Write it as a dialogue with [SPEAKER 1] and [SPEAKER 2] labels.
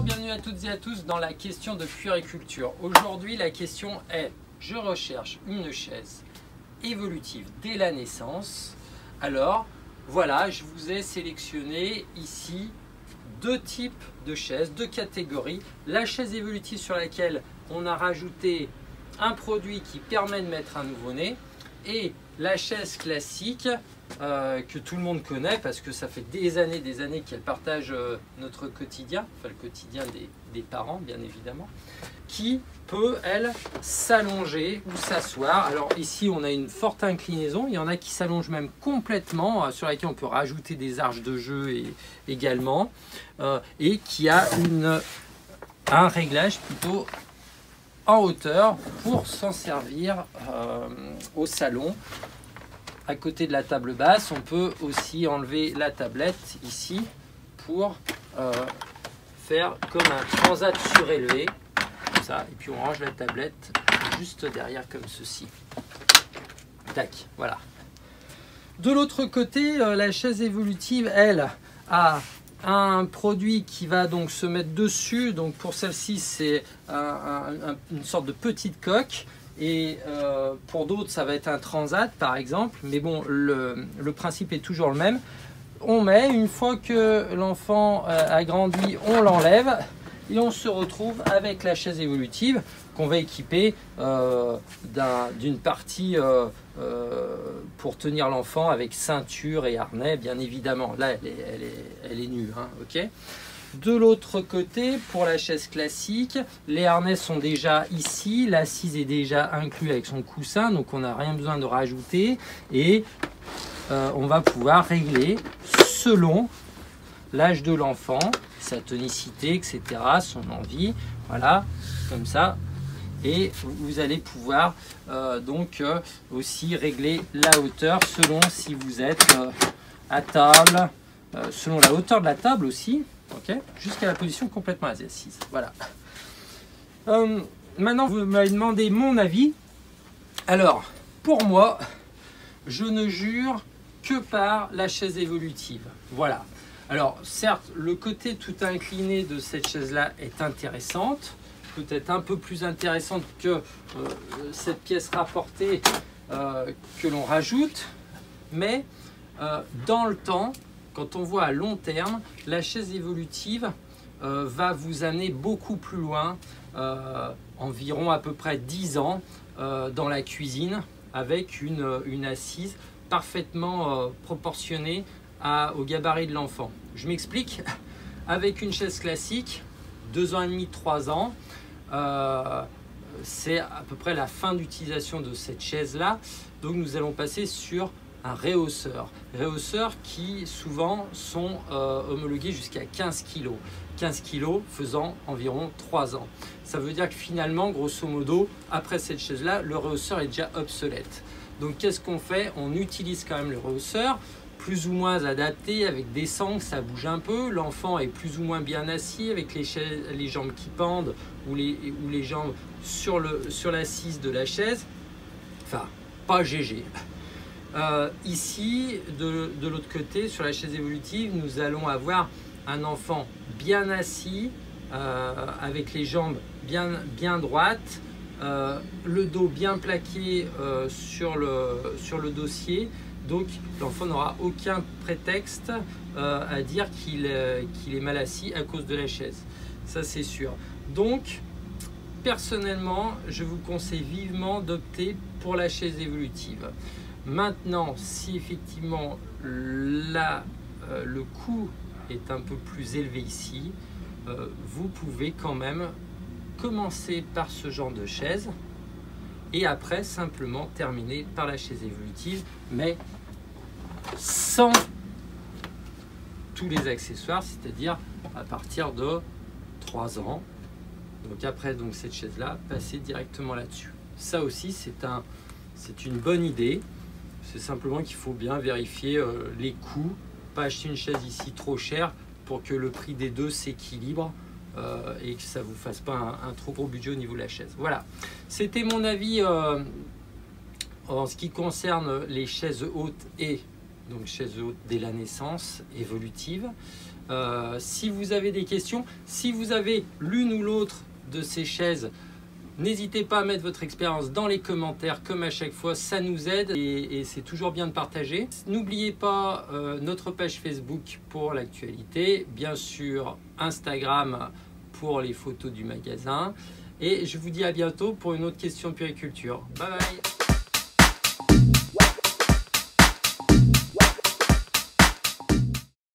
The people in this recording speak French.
[SPEAKER 1] Bonjour, bienvenue à toutes et à tous dans la question de puériculture. Aujourd'hui, la question est, je recherche une chaise évolutive dès la naissance. Alors, voilà, je vous ai sélectionné ici deux types de chaises, deux catégories. La chaise évolutive sur laquelle on a rajouté un produit qui permet de mettre un nouveau-né et la chaise classique que tout le monde connaît parce que ça fait des années qu'elle partage notre quotidien, enfin le quotidien des parents bien évidemment, qui peut elle s'allonger ou s'asseoir. Alors ici on a une forte inclinaison, il y en a qui s'allongent même complètement, sur laquelle on peut rajouter des arches de jeu également, et qui a un réglage plutôt en hauteur pour s'en servir au salon. À côté de la table basse, on peut aussi enlever la tablette ici pour faire comme un transat surélevé, comme ça, et puis on range la tablette juste derrière comme ceci. Tac, voilà. De l'autre côté, la chaise évolutive, elle, a un produit qui va donc se mettre dessus. Donc pour celle-ci, c'est une sorte de petite coque. Et pour d'autres, ça va être un transat par exemple. Mais bon, le principe est toujours le même. On met, une fois que l'enfant a grandi, on l'enlève. Et on se retrouve avec la chaise évolutive qu'on va équiper d'une partie pour tenir l'enfant avec ceinture et harnais, bien évidemment. Là, elle est nue, hein, ok. De l'autre côté, pour la chaise classique, les harnais sont déjà ici, l'assise est déjà inclue avec son coussin, donc on n'a rien besoin de rajouter. Et on va pouvoir régler selon l'âge de l'enfant, sa tonicité, etc., son envie, voilà, comme ça. Et vous allez pouvoir aussi régler la hauteur selon si vous êtes à table, selon la hauteur de la table aussi. Okay, jusqu'à la position complètement assise. Voilà. Maintenant, vous m'avez demandé mon avis. Alors, pour moi, je ne jure que par la chaise évolutive. Voilà. Alors, certes, le côté tout incliné de cette chaise-là est intéressante, peut-être un peu plus intéressante que cette pièce rapportée que l'on rajoute, mais dans le temps, quand on voit à long terme, la chaise évolutive va vous amener beaucoup plus loin, environ à peu près 10 ans dans la cuisine, avec une assise parfaitement proportionnée au gabarit de l'enfant. Je m'explique, avec une chaise classique, 2 ans et demi, 3 ans, c'est à peu près la fin d'utilisation de cette chaise-là. Donc nous allons passer sur un réhausseur. Réhausseurs qui souvent sont homologués jusqu'à 15 kg. 15 kg faisant environ 3 ans. Ça veut dire que finalement, grosso modo, après cette chaise-là, le réhausseur est déjà obsolète. Donc qu'est-ce qu'on fait? On utilise quand même le réhausseur, plus ou moins adapté, avec des sangles, ça bouge un peu. L'enfant est plus ou moins bien assis, avec les jambes qui pendent ou les jambes sur l'assise de la chaise. Enfin, pas GG. Ici, de l'autre côté, sur la chaise évolutive, nous allons avoir un enfant bien assis, avec les jambes bien droites, le dos bien plaqué sur le dossier. Donc l'enfant n'aura aucun prétexte à dire qu'il est mal assis à cause de la chaise. Ça c'est sûr. Donc personnellement, je vous conseille vivement d'opter pour la chaise évolutive. Maintenant, si effectivement le coût est un peu plus élevé ici, vous pouvez quand même commencer par ce genre de chaise et après simplement terminer par la chaise évolutive, mais sans tous les accessoires, c'est-à-dire à partir de 3 ans. Donc après cette chaise-là, passer directement là-dessus. Ça aussi, c'est une bonne idée. C'est simplement qu'il faut bien vérifier les coûts, pas acheter une chaise ici trop chère pour que le prix des deux s'équilibre et que ça ne vous fasse pas un trop gros budget au niveau de la chaise. Voilà, c'était mon avis en ce qui concerne les chaises hautes et donc chaise haute dès la naissance, évolutive. Si vous avez des questions, si vous avez l'une ou l'autre de ces chaises, n'hésitez pas à mettre votre expérience dans les commentaires, comme à chaque fois, ça nous aide et c'est toujours bien de partager. N'oubliez pas notre page Facebook pour l'actualité, bien sûr Instagram pour les photos du magasin. Et je vous dis à bientôt pour une autre question de puériculture. Bye bye!